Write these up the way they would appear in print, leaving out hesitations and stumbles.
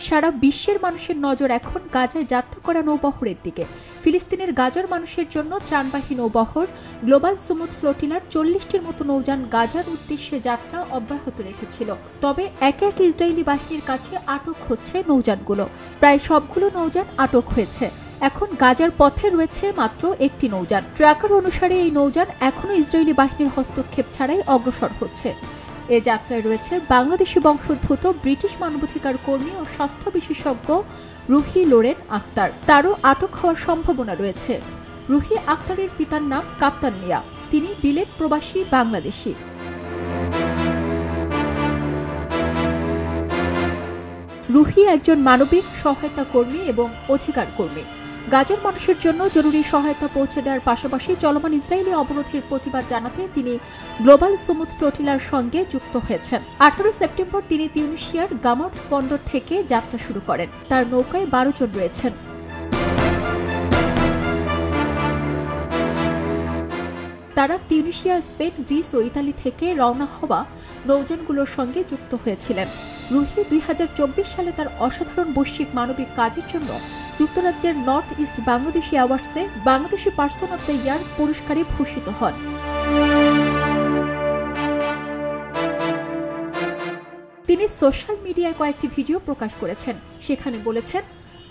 সারা বিশ্বের মানুষের নজর এখন গাজায় যাত্রা করা নৌবহরের দিকে। ফিলিস্তিনের গাজার মানুষের জন্য ত্রাণবাহী নৌবহর গ্লোবাল সুমুদ ফ্লোটিলার 40টির মতো নৌযান গাজার উদ্দেশ্যে যাত্রা অব্যাহত রেখেছিল। তবে একে একে ইসরায়েলি বাহিনীর কাছে আটক হচ্ছে নৌযানগুলো। প্রায় সবগুলো নৌযান আটক হয়েছে। এখন গাজার পথে রয়েছে মাত্র একটি নৌযান। ট্র্যাকার অনুসারে এই নৌযান এখনও ইসরায়েলি বাহিনীর হস্তক্ষেপ ছাড়াই অগ্রসর হচ্ছে। এ যাত্রায় রয়েছে বাংলাদেশি বংশোদ্ভূত ব্রিটিশ মানবাধিকার কর্মী ও স্বাস্থ্য বিশেষজ্ঞ রুহি লোরেন আক্তার। তারও আটক হওয়ার সম্ভাবনা রয়েছে। রুহি আক্তারের পিতার নাম কাপ্তান মিয়া। তিনি বিলেত প্রবাসী বাংলাদেশি। রুহি একজন মানবিক সহায়তা কর্মী এবং অধিকার কর্মী। গাজার মানুষের জন্য জরুরি সহায়তা পৌঁছে দেওয়ার পাশাপাশি চলমান ইসরায়েলি অবরোধের প্রতিবাদ জানাতে তিনি গ্লোবাল সুমুদ ফ্লোটিলার সঙ্গে যুক্ত হয়েছেন। 18 সেপ্টেম্বর তিনি তিউনিসিয়ার গামার্থ বন্দর থেকে যাত্রা শুরু করেন। তার নৌকায় 12 জন রয়েছেন। তারা তিউনিসিয়া, স্পেন, গ্রিস ও ইতালি থেকে রওনা হওয়া নৌযানগুলোর সঙ্গে যুক্ত হয়েছিলেন। রুহি 2024 সালে তার অসাধারণ বৈশ্বিক মানবিক কাজের জন্য যুক্তরাজ্যের নর্থ ইস্ট বাংলাদেশি অ্যাওয়ার্ডসে Bangladeshi person of the year পুরস্কারে ভূষিত হন। তিনি সোশ্যাল মিডিয়ায় কয়েকটি ভিডিও প্রকাশ করেছেন। সেখানে বলেছেন,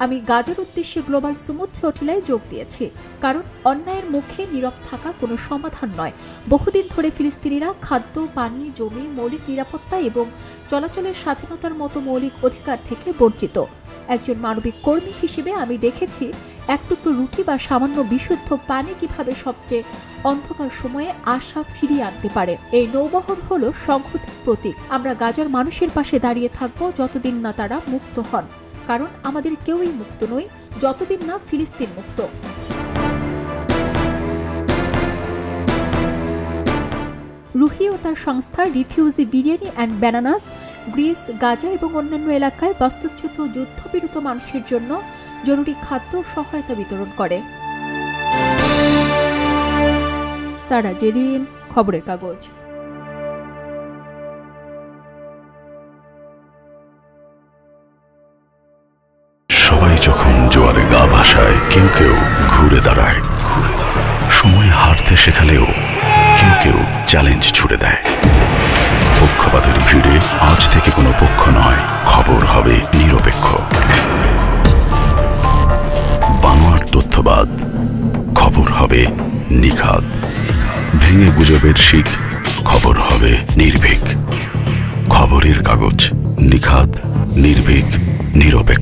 আমি গাজার উদ্দেশ্যে গ্লোবাল সুমুদ ফ্লোটিলায় যোগ দিয়েছি, কারণ অন্যায়ের মুখে নীরব থাকা কোনো সমাধান নয়। বহুদিন ধরে ফিলিস্তিনিরা খাদ্য, পানি, জমি, মৌলিক নিরাপত্তা এবং চলাচলের স্বাধীনতার মতো মৌলিক অধিকার থেকে বঞ্চিত। একজন মানবিক কর্মী হিসেবে আমি দেখেছি এক টুকরো রুটি বা সামান্য বিশুদ্ধ পানি কিভাবে সবচেয়ে অন্ধকার সময়ে আশা ফিরিয়ে আনতে পারে। এই নৌবহর হলো সংহতির প্রতীক। আমরা গাজার মানুষের পাশে দাঁড়িয়ে থাকব যতদিন না তারা মুক্ত হন, কারণ আমাদের কেউই মুক্ত নই যতদিন না ফিলিস্তিন মুক্ত। রুহি ও তার সংস্থা refugee biryani and bananas Greece, Gaza এবং অন্যান্য এলাকায় বাস্তুচ্যুত যুদ্ধবিরত মানুষের জন্য জরুরি খাদ্য সহায়তা বিতরণ করে। সারা জেরিন, খবরের কাগজ। সবাই যখন জোয়ারে গা ভাসায়, কেউ কেউ ঘুরে দাঁড়ায়। সময় হারতে শেখালেও কেউ কেউ চ্যালেঞ্জ ছুড়ে দেয়। পক্ষপাতের ভিড়ে আজ থেকে কোনো পক্ষ নয়, খবর হবে নিরপেক্ষ। বানোয়ার তথ্যবাদ, খবর হবে নিখাদ। ভেঙে গুজবের শিখ, খবর হবে নির্ভীক। খবরের কাগজ, নিখাদ, নির্ভীক, নিরপেক্ষ।